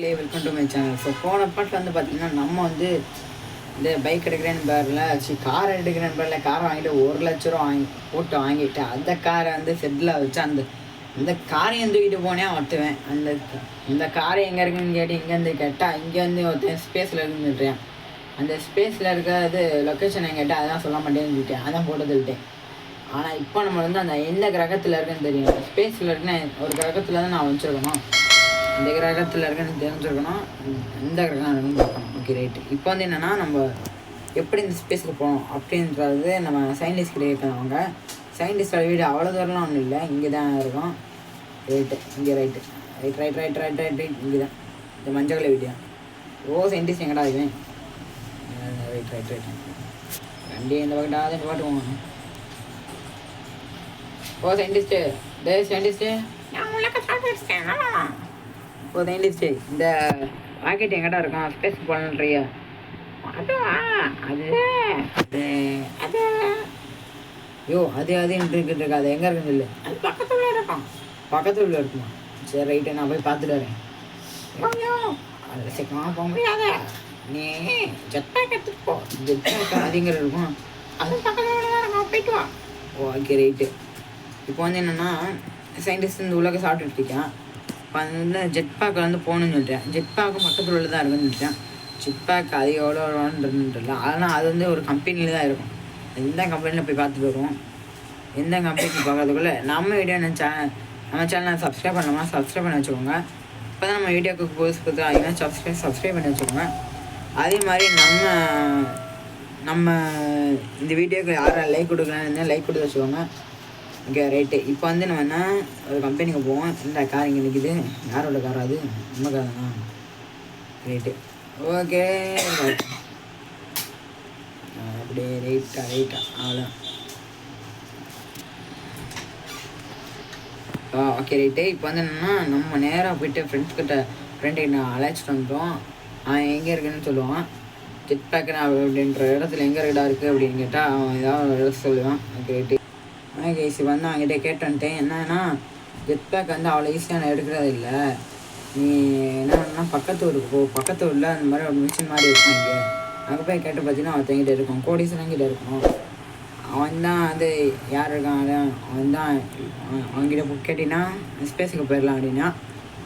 Welcome to my channel. So போன பாட்டில் வந்து பார்த்தீங்கன்னா நம்ம வந்து இந்த பைக் எடுக்கிறேன்னு பேரில் கார் எடுக்கிறேன்னு பேரில் காரை வாங்கிட்டு 1,00,000 ரூபா வாங்கிட்டு அந்த காரை வந்து செட்டில் வச்சு அந்த காரையும் தூக்கிட்டு போனேன் ஒருத்துவேன். இந்த காரை எங்கே இருக்குன்னு கேட்டு இங்கேருந்து கேட்டால் இங்கே வந்து ஒருத்தன் ஸ்பேஸில் இருக்குன்னுட்டேன். அந்த ஸ்பேஸில் இருக்கிறது லொக்கேஷன் கேட்டால் அதான் சொல்ல மாட்டேன்னு சொல்லிட்டேன். அதான் போட்டு சொல்லிட்டேன். ஆனால் இப்போ நம்ம வந்து அந்த எந்த கிரகத்தில் இருக்குன்னு தெரியும். ஸ்பேஸில் இருக்குன்னு ஒரு கிரகத்தில் தான் நான் வச்சுருக்கணும். இந்த கிரகத்தில் இருக்குன்னு தெரிஞ்சுருக்கணும். இந்த கிரகம் இருக்குன்னு பார்க்கணும். Okay right. இப்போ வந்து என்னென்னா நம்ம எப்படி இந்த ஸ்பேஸுக்கு போகணும் அப்படின்றது நம்ம சயின்டிஸ்ட் கிட்டே கேட்கணும். அவங்க சயின்டிஸ்டோட வீடு அவ்வளோ தூரம்லாம் ஒன்றும் இல்லை, இங்கே தான் இருக்கும். ரைட்டு, இங்கே right right right right right right right இங்கே தான் இந்த மஞ்சள் வீடியோ. சயின்டிஸ்ட் எங்கடா இதுவேன். ரைட் ரைட் ரைட் வண்டி இந்த பக்கட்டாவது இந்த பாட்டு போங்க. சயின்டிஸ்ட்டு சயின்டிஸ்ட்டு சயின்டிஸ்ட்டு இந்த ராக்கெட் எங்கடா இருக்கும் ஸ்பேஸ் போகலன்றியா? அது ஐயோ அதுன்னு இருக்குது. அது எங்கே இருக்குன்னு இல்லை, அது பக்கத்தில் இருக்குமா? சரி ரைட்டு, நான் போய் பார்த்துட்டு வரேன். அதில் சீக்கிரமாக போக முடியாத, நீ ஜெட்பேக் எடுத்துகிட்டு போ. ஜெட்பேக் அதிங்கிற இருக்கும், அது பக்கத்தில் தான் இருக்கும், போயிட்டு வா. Okay right. இப்போ வந்து என்னென்னா சயின்டிஸ்ட் இந்த உலக சாப்பிட்டுட்டு இருக்கேன். இப்போ வந்து ஜெட்பேக்கில் வந்து போகணுன்னு சொல்லிட்டேன். ஜெட்பேக்கும் பக்கத்தில் உள்ள தான் இருக்குன்னு சொல்லிட்டேன். ஜெட்பேக் அது எவ்வளோன்றதுல, ஆனால் அது வந்து ஒரு கம்பெனியில் தான் இருக்கும். எந்த கம்பெனியில் போய் பார்த்துட்டு வருவோம். எந்த கம்பெனி பார்க்கறதுக்குள்ளே நம்ம வீடியோ நம்ம சேனலை சப்ஸ்கிரைப் பண்ணலாமா? சப்ஸ்கிரைப் பண்ணி வச்சுக்கோங்க. இப்போ தான் நம்ம வீடியோக்கு போஸ்ட் கொடுத்து அதிகமாக சப்ஸ்கிரைப் பண்ணி வச்சுக்கோங்க. அதே மாதிரி நம்ம இந்த வீடியோக்கு யாரை லைக் கொடுக்கலான்னு லைக் கொடுத்து வச்சுக்கோங்க. Okay right. இப்போ வந்து நம்ம என்ன ஒரு கம்பெனிக்கு போவோம். இந்த கார் இங்கே நிற்கிது. யாரோட கார் அது? நம்ம கார் தானா? Right okay. அப்படியே ரைட்டா அவ்வளோ. Okay right. இப்போ வந்து என்னென்னா நம்ம நேராக போய்ட்டு ஃப்ரெண்ட்கிட்ட நான் அழைச்சிட்டு வந்துட்டோம். அவன் எங்கே இருக்குன்னு சொல்லுவான். ஜெட் பேக்கர் அப்படின்ற இடத்துல எங்கே இருக்கடா இருக்குது அப்படின்னு கேட்டால் அவன் ஏதாவது ஒரு இடத்துல சொல்லுவான். Okay right. கைஸ் வந்து அவங்ககிட்ட கேட்டுன்ட்டேன். என்னன்னா ஜெட் பேக் வந்து அவ்வளோ ஈஸியாக எடுக்கிறது இல்லை. நீ என்னன்னா பக்கத்து ஊருக்கு போ. பக்கத்து ஊரில் அந்த மாதிரி ஒரு மிஷின் மாதிரி இருக்கும். இங்கே அங்கே போய் கேட்டு பார்த்தீங்கன்னா அவன்கிட்ட இருக்கும். கோடீஸ்வரங்கிட்ட இருக்கும். அவன் தான் அது யார் இருக்கான், அவன் தான் அவங்ககிட்ட கேட்டிங்கன்னா ஸ்பேஸுக்கு போயிடலாம் அப்படின்னா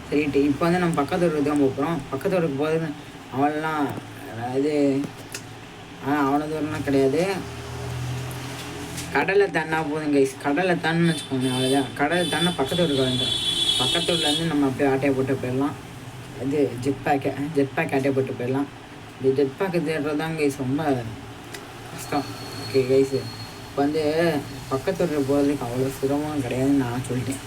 சரிட்டு. இப்போ வந்து நம்ம பக்கத்து ஊருக்கு தான் போகிறோம். பக்கத்து ஊருக்கு போகுது அவளெலாம் இது அவ்வளோ தூரம்லாம் கிடையாது. கடலை தாண்டா போதும் கைஸ். கடலை தான்னு வச்சுக்கோங்க, அவ்வளோதான். கடலை தாண்டா பக்கத்து ஊருக்கு வந்துடும். பக்கத்து ஊர்லேருந்து நம்ம அப்படியே ஆட்டையை போட்டு போயிடலாம். இது ஜெட் பேக் ஆட்டையை போட்டு போயிடலாம். இந்த ஜெட் பேக்கு தேடுறது தான் கைஸ் ரொம்ப கஷ்டம். Okay guys. இப்போ வந்து பக்கத்து ஊருக்கு போகிறதுக்கு அவ்வளோ சிரமம் கிடையாதுன்னு நான் சொல்லிட்டேன்.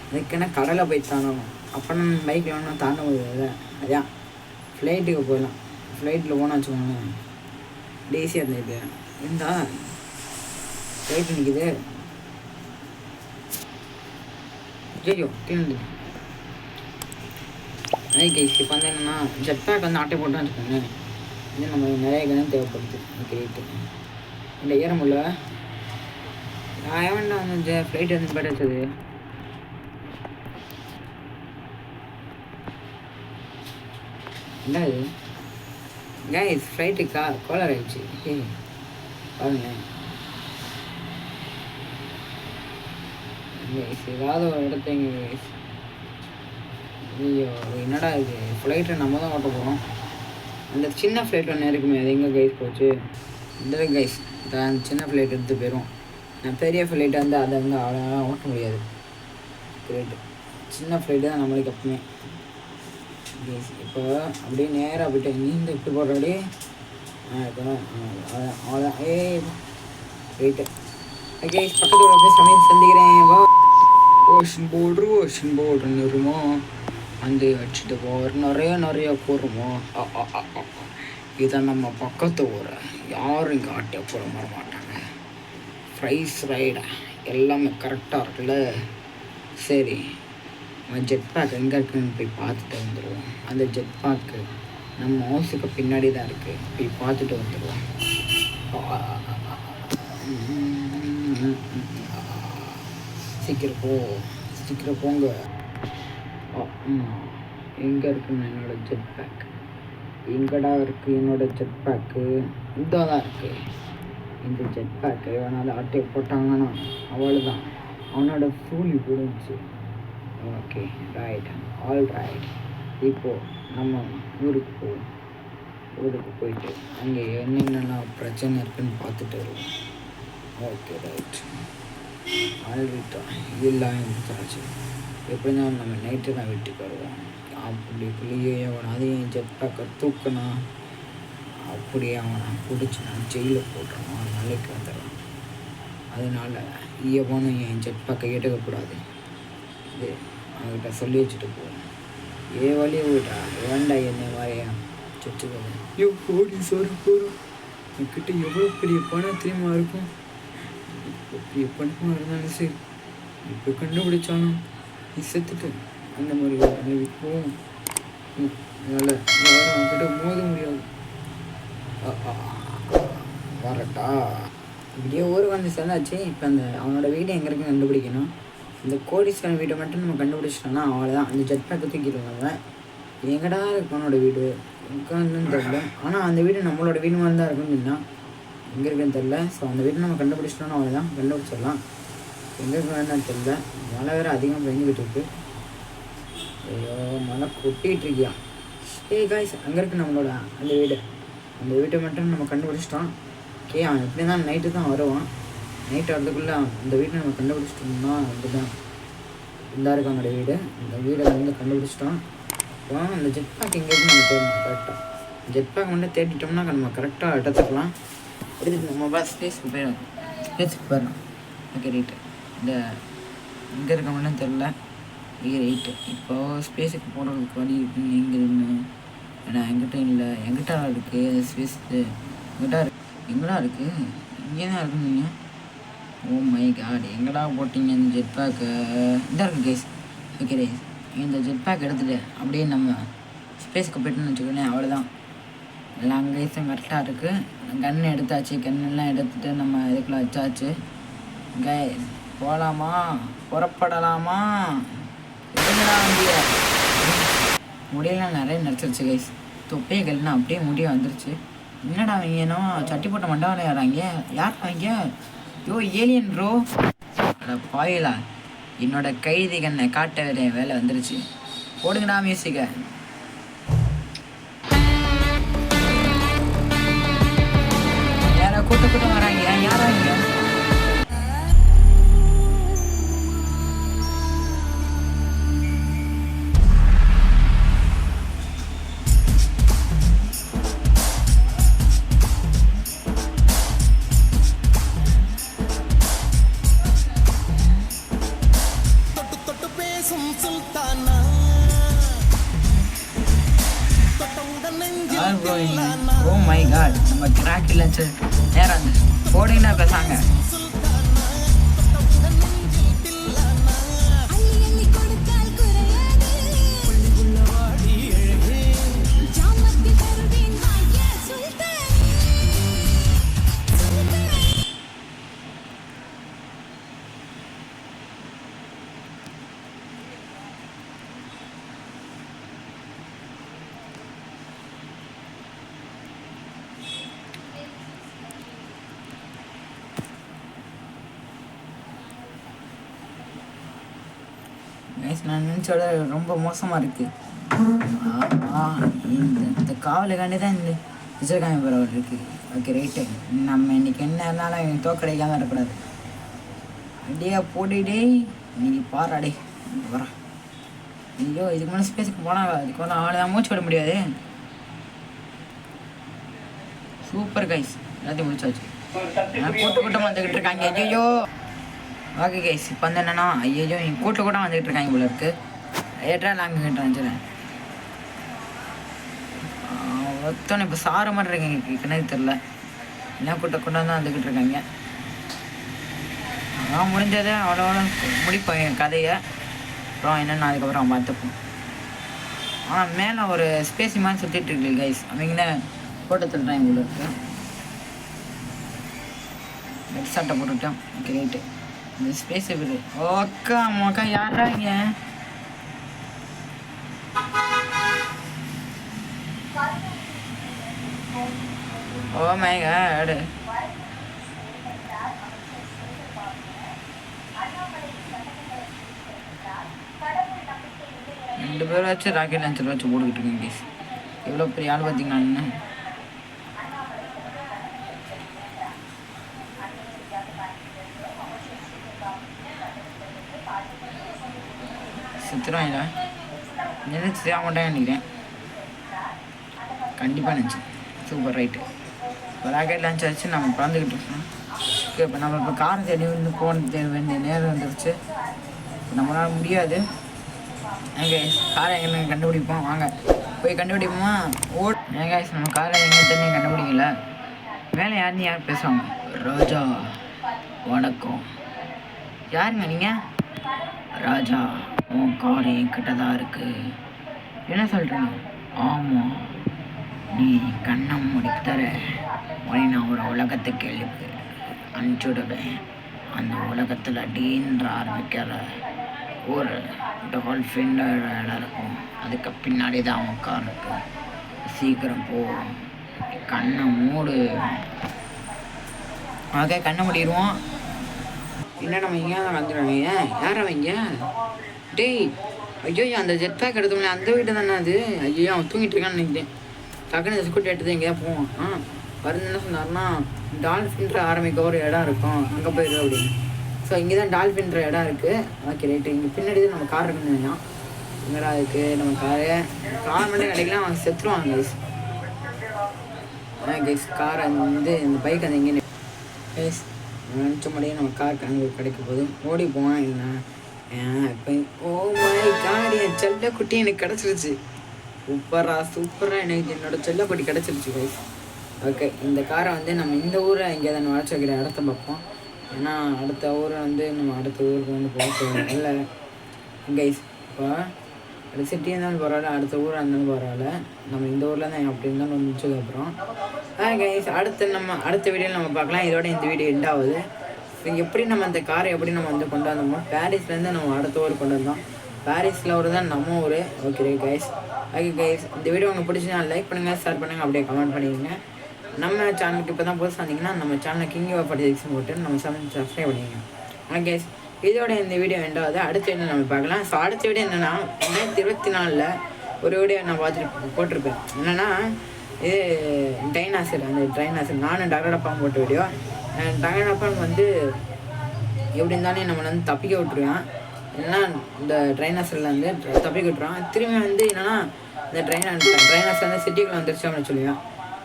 அதுக்குன்னா கடலை போய் தாண்டணும். அப்போ நம்ம பைக்கில் ஒன்றும் தாண்ட முடியாது. அதான் ஃப்ளைட்டுக்கு போயிடலாம். ஃப்ளைட்டில் போனால் வச்சுக்கோங்க டேஸியாக இருந்தது இருந்தால் ஃப்ளைட்டு நிற்கிது. ஐயோ கிளம்பு. கைஸ் இப்போ வந்து என்னென்னா ஜெட் பேக் வந்து ஆட்டை போட்டு வச்சுக்கோங்க. இது நம்ம நிறைய கணம் தேவைப்படுது. Okay right. இந்த ஏற முடியல. நான் வந்து ஃப்ளைட் வந்து போய்ட்டு என்ன இது கைஸ்? ஃப்ளைட்டு கோலர் ஆயிடுச்சு. பாருங்களேன் ஏதாவது ஒரு இடத்தைங்க. ஐயோ என்னடா இது? ஃப்ளைட்டை நம்ம தான் ஓட்ட போகிறோம். அந்த சின்ன ஃப்ளைட் ஒன்று இருக்குமே, அது எங்கே கைஸ் போச்சு? இந்த கைஸ் தான் சின்ன ஃப்ளைட் எடுத்து போயிடும். நான் பெரிய ஃப்ளைட்டை வந்து அதை வந்து அவ்வளோ ஓட்ட முடியாது. கிரேட்டு. சின்ன ஃப்ளைட்டு தான் நம்மளுக்கு எப்பவுமே கைஸ். இப்போ அப்படியே நேராக போய்ட்டு நீந்த இப்படி போடுறபடி அவ்வளோதான். ரைட்டு. கைஸ் பக்கத்தில் போய் சமையல் சந்திக்கிறேன். ஓஷன் போர்டு நிறுமோ வந்து வச்சுட்டு போகிற நிறைய கூறுமோ. இதை நம்ம பக்கத்து ஊரை யாரும் இங்கே ஆட்டை போட மாட்டாங்க. ஃப்ரைஸ் ரைடா எல்லாமே கரெக்டாக இருக்குல்ல. சரி ஜெட் பேக் எங்கே இருக்குன்னு போய் பார்த்துட்டு வந்துடுவோம். அந்த ஜெட் பேக்கு நம்ம ஹவுஸுக்கு பின்னாடி தான் இருக்குது. போய் பார்த்துட்டு வந்துடுவோம். சீக்கிரம் போங்க. எங்கே இருக்குன்னு என்னோடய ஜெட் பேக்? எங்கடா இருக்குது என்னோடய ஜெட் பேக்கு? இதாக தான் இருக்குது. இந்த ஜெட் பேக்கு வேணாலும் ஆட்டையை போட்டாங்கன்னா அவ்வளோதான், அவனோட சூழி போடுச்சு. Okay right, all right. இப்போது நம்ம ஊருக்கு போவோம். ஊருக்கு போயிட்டு அங்கே என்னென்னலாம் பிரச்சனை இருக்குன்னு பார்த்துட்டு வருவோம். Okay right. ஆல்ரெட்டா இதெல்லாம் இருந்துச்சு. எப்படி தான் நம்ம நைட்டு தான் வீட்டுக்கு வருவோம். அப்படிக்குள்ளேயே அதையும் ஜெட் பேக்கை தூக்கினா அப்படியே அவனை பிடிச்சி நான் ஜெயிலில் போட்டுருவான், நாளைக்கு வந்துடுறான். அதனால் எவனும் என் ஜெட் பேக்கை எடுக்கக்கூடாது. இது அவங்ககிட்ட சொல்லி வச்சுட்டு போவோம். வழியை விட்டா வேண்டா என்ன வரையா சுற்றுவது. கோடி சொல்ல போகிறோம். என்கிட்ட எவ்வளோ பெரிய பணம் தெரியுமா இருக்கும். பெரிய பணமாக இருந்தாலும் சரி, இப்போ கண்டுபிடிச்சாலும் நீ செத்துட்டு அந்த மாதிரி போவோம். அதனால் யாரும் அவங்ககிட்ட மோத முடியாது. வரட்டா. இப்படியே ஊருக்கு வந்து சொல்லாச்சு. இப்போ அந்த அவனோட வீடு எங்கே இருக்குன்னு கண்டுபிடிக்கணும். இந்த கோடீஸ்வரன் வீட்டை மட்டும் நம்ம கண்டுபிடிச்சிட்டோன்னா அவ்வளோதான். அந்த ஜெட் பேக்கை தூக்கிடுவாங்க. எங்கடா இருக்கு அவனோட வீடு? உட்காந்துன்னு தெரில. ஆனால் அந்த வீடு நம்மளோட வீடு மாதிரி தான் இருக்குன்னு சொன்னால் எங்கே இருக்குன்னு தெரில. ஸோ அந்த வீட்டை நம்ம கண்டுபிடிச்சிட்டோன்னா அவ்வளோதான், கண்டுபிடிச்சிடலாம். எங்கே இருக்குன்னு தெரில. மழை வேறு அதிகமாக பெஞ்சிக்கிட்டு இருக்கு. ஐயோ மழை கொட்டிகிட்டு இருக்கியா? காய்ஸ், அங்கே இருக்குது நம்மளோட அந்த வீடு. அந்த வீட்டை மட்டும் நம்ம கண்டுபிடிச்சிட்டோம். ஓகே, அவன் எப்படி தான் நைட்டு தான் வருவான். நைட்டு வரதுக்குள்ளே அந்த வீட்டை நம்ம கண்டுபிடிச்சிட்டோம்னா அப்படிதான் இருந்தா இருக்கு அவனோட வீடு. இந்த வீடை வந்து கண்டுபிடிச்சிட்டோம். இப்போ அந்த ஜெட் பேக் எங்கே இருக்கு நம்ம தேடணும். கரெக்டாக ஜெட் பேக் மட்டும் தேடிட்டோம்னா நம்ம கரெக்டாக எடுத்துக்கலாம். எடுத்துட்டு நம்ம ஸ்பேஸுக்கு போயிடலாம். Okay right. இந்த எங்கே இருக்க மட்டும் தெரில. ரைட்டு. இப்போது ஸ்பேஸுக்கு போடுறதுக்கு வழி இருக்குன்னு எங்கே இருக்குன்னு ஏன்னா எங்கிட்ட இல்லை. எங்கிட்ட இருக்குது ஸ்பேஸு. எங்கிட்ட இருக்கு. எங்கடா இருக்குது? இங்கே தான் இருக்குன்னு நீங்கள். ஓ மை காட், எங்கடா போட்டிங்க இந்த ஜெட் பேக்கு? இதாக இருக்குது கேஸ். ஓகே ரைஸ், இந்த ஜெட் பேக் எடுத்துகிட்டு அப்படியே நம்ம ஸ்பேஸுக்கு போய்ட்டுன்னு வச்சுக்கோனே, அவ்வளோதான். எல்லாம் கைஸும் கரெக்டாக இருக்குது. கன்று எடுத்தாச்சு. கன்னெல்லாம் எடுத்துகிட்டு நம்ம இதுக்குள்ளே வச்சாச்சு. கைஸ் போகலாமா? புறப்படலாமா? எதுங்கடா வண்டிய? முடியெல்லாம் நிறைய நினச்சிருச்சு கைஸ். தொப்பையை கல்லுனா அப்படியே முடிய வந்துருச்சு. என்னடா அவங்க ஏனோ சட்டி போட்ட மண்டபம் யாராங்க? யார் அவங்க? Alien bro. பாயிலா, என்னோட கைதி கண்ணை காட்ட வேலை வந்துருச்சு. போடுங்கடா மியூசிக்கை. யாரா கூட்டம் வராங்க? யாராங்க? ஓ மை காட், நம்ம கிராக் இல்லைச்சு நேரம் போடுங்கன்னா பேசாங்க. நான் நினச்சோட ரொம்ப மோசமாக இருக்குது. இந்த காவலுக்காண்டி தான் இந்த வச்சிருக்காங்க பரவாயில்ல இருக்குது. Okay right. நம்ம இன்றைக்கி என்ன இருந்தாலும் தோக்கடைக்காமல் இருக்கக்கூடாது. அப்படியே போட்டுக்கிட்டே இன்னைக்கு பாராடே வரா. ஐயோ, இதுக்கு மேலே ஸ்பேஸுக்கு போனால் அதுக்கு மேலே அவ்வளோதான், மூச்சு விட முடியாது. சூப்பர் கைஸ், எல்லாத்தையும் முடிச்சாச்சு. கூட்டமாக வந்துக்கிட்டு இருக்காங்க. ஐயோ ஓகே கைஸ், இப்போ வந்து என்னென்னா ஐயோ என் கூட்டம் வந்துக்கிட்டு இருக்காங்க போல இருக்குது. ஏற்றா நாங்கள் கிட்ட வச்சுறேன். ஒருத்தவனை இப்போ சார மாதிரி இருக்கீங்க, கிணறு தெரில. எல்லாம் கூட்டம் தான் வந்துக்கிட்டு இருக்காங்க. அதான் முடிஞ்சதை அவ்வளோ முடிப்போம் என் கதையை. அப்புறம் என்னென்ன அதுக்கப்புறம் பார்த்துப்போம். ஆனால் மேலே ஒரு ஸ்பேஸ் மாதிரி சுற்றிட்டு இருக்கு கைஸ். அவங்கள கூட்டத்தில் தான் இவ்வளோ இருக்கு. ரெட் சட்டை போட்டுவிட்டோம். Okay right. இந்த ஸ்பேஸ் எப்படி? ஓக்கா மோக்கா யாரா இங்கே? Oh my God. ரெண்டு பேர் வச்சு ராக்கெட் லான்ச்சர் வச்சு போட்டுக்கிட்டு இருக்கேன் கைஸ். எவ்வளோ பெரிய ஆள் பார்த்தீங்கன்னா என்ன. சித்திரம் நினைச்சு செய்ய மாட்டேன் நினைக்கிறேன். கண்டிப்பாக நினச்சி சூப்பர் ரைட்டு. இப்போ ராக்கெட் லான்ச் ஆச்சு, நம்ம பறந்துக்கிட்டு இருக்கோம். ஓகே, இப்போ நம்ம இப்போ காரை தேடி வந்து போன வேண்டிய நேரம் வந்துருச்சு. நம்மளால் முடியாது. எங்க காரை எங்கே கண்டுபிடிப்போம், வாங்க போய் கண்டுபிடிப்போமா. ஏங்க நம்ம காரை எங்கே தெரியும் கண்டுபிடிக்கல. மேலே யாருன்னு யார் பேசுவாங்க. ராஜா வணக்கம். யாருங்க நீங்கள்? ராஜா, உன் கார் என்கிட்ட தான் இருக்கு. என்ன சொல்கிறீங்க? ஆமாம், நீ கண்ணை முடிக்கு தர உடனே நான் ஒரு உலகத்துக்கு எழுப்பு அனுப்பிச்சுடுவேன். அந்த உலகத்தில் டீன்ற ஆரம்பிக்கிற ஒரு டால்ஃபின் இடம் இருக்கும். அதுக்கு பின்னாடி தான் அவன் கார் இருக்கு. சீக்கிரம் போ, கண்ணை மூடு. அதே கண்ணை மூடிடுவோம். இல்லை நம்ம இங்கே தான் வந்துடுவாங்க. யார் அவங்க? டேய், ஐயோ அந்த ஜெட் பேக் எடுத்தோம்ல அந்த வீட்டு தானே அது. ஐயோ அவன் தூங்கிட்டு இருக்கான்னு நினைக்கிறேன். டக்குன்னு ஸ்கூட்டி எடுத்து எங்கேயா போவான். வருது என்ன சொன்னார்னா, டால்ஃபின்ற ஆரம்பிக்க ஒரு இடம் இருக்கும், அங்கே போயிடு அப்படின்னு. ஸோ இங்கே தான் டால்ஃபின்ற இடம் இருக்குது. Okay right. இங்கே பின்னாடி தான் நம்ம கார் இருக்குன்னு இங்கடா இருக்குது. நம்ம கார் மட்டும் கிடைக்கலாம், அவன் செத்துருவாங்க கைஸ். கைஸ் காரை வந்து இந்த பைக் அந்த எங்கே கைஸ் நினச்ச மாதிரியே நம்ம கார் கிடைக்க போகுது. ஓடி போவான் இல்லை இப்போ. ஓ மை காட், என் செல்ல குட்டி எனக்கு கிடச்சிருச்சு. சூப்பராக எனக்கு என்னோட செல்ல குட்டி கிடச்சிருச்சு கைஸ். ஓகே, இந்த காரை வந்து நம்ம இந்த ஊரை இங்கே தான் வளர்ச்சி வைக்கிற இடத்த பார்ப்போம். ஏன்னா அடுத்த ஊரை வந்து நம்ம அடுத்த ஊருக்கு வந்து போக இல்லை கைஸ். இப்போ அடுத்த சிட்டியாக இருந்தாலும் பரவாயில்ல, அடுத்த ஊராக இருந்தாலும் பரவாயில்ல, நம்ம இந்த ஊரில் தான் அப்படி இருந்தாலும் வந்து முடிச்சதுக்கப்புறம் கைஸ் அடுத்த வீடியோவில் நம்ம பார்க்கலாம். இதோட இந்த வீடியோ எண்ட் ஆகுது. எப்படி நம்ம அந்த காரை எப்படி நம்ம வந்து கொண்டு வந்தோமோ, பாரிஸ்லேருந்து நம்ம அடுத்த ஊர் கொண்டு வந்தோம். பாரிஸில் ஒரு தான் நம்ம ஊர். Okay guys. ஓகே கைஸ், இந்த வீடியோ உங்களுக்கு பிடிச்சினா லைக் பண்ணுங்கள், ஷேர் பண்ணுங்கள், அப்படியே கமெண்ட் பண்ணிடுங்க. நம்ம சேனலுக்கு இப்போ தான் புதுசாக வந்தீங்கன்னா நம்ம சேனலை கிங் ஆஃப் 46 போட்டு நம்ம சேனல் சப்ஸ்கிரைப் பண்ணிங்க. ஓகே கைஸ், இதோட இந்த வீடியோ எண்டாவது. அடுத்த வீடியோ நம்ம பார்க்கலாம். ஸோ அடுத்த வீடியோ என்னென்னா 2024 ஒரு வீடியோ நான் போட்டிருப்பேன். என்னென்னா இது டைனாசர். அந்த டைனாசர் நானும் டாக்டரப்பாவும் போட்ட வீடியோ. டாக்டரப்பாவுக்கு வந்து எப்படி இருந்தாலும் நம்மளை வந்து தப்பிக்க விட்டுருவேன். என்னன்னா இந்த ட்ரைனாசர்லேருந்து தப்பிக்க விட்டுருவான். திரும்பி வந்து என்னென்னா இந்த ட்ரைனாசர் வந்து சிட்டிக்குள்ளே வந்துருச்சு அப்படின்னு சொல்லுவேன்.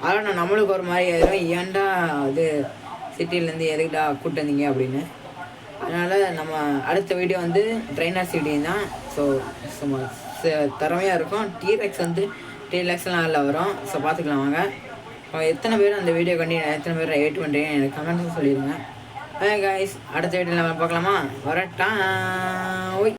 அதனால் நம்மளுக்கு ஒரு மாதிரி ஆயிரும், ஏன்டா அது சிட்டிலேருந்து எதுக்கிட்டா கூப்பிட்டு வந்தீங்க அப்படின்னு. அதனால் நம்ம அடுத்த வீடியோ வந்து ட்ரைனர் சிட்டி தான். ஸோ சும்மா திறமையாக இருக்கும். டீரெக்ஸ் வந்து டீரெக்ஸ்லாம் அதில் வரும். ஸோ பார்த்துக்கலாம் வாங்க. எத்தனை பேர் அந்த வீடியோ கண்டி எத்தனை பேர் ரைட் பண்ணுறீங்க எனக்கு கமெண்ட்ஸும் சொல்லிடுங்க. கைஸ், அடுத்த வீடியோவில் நம்ம பார்க்கலாமா? வரட்டா. ஓய்.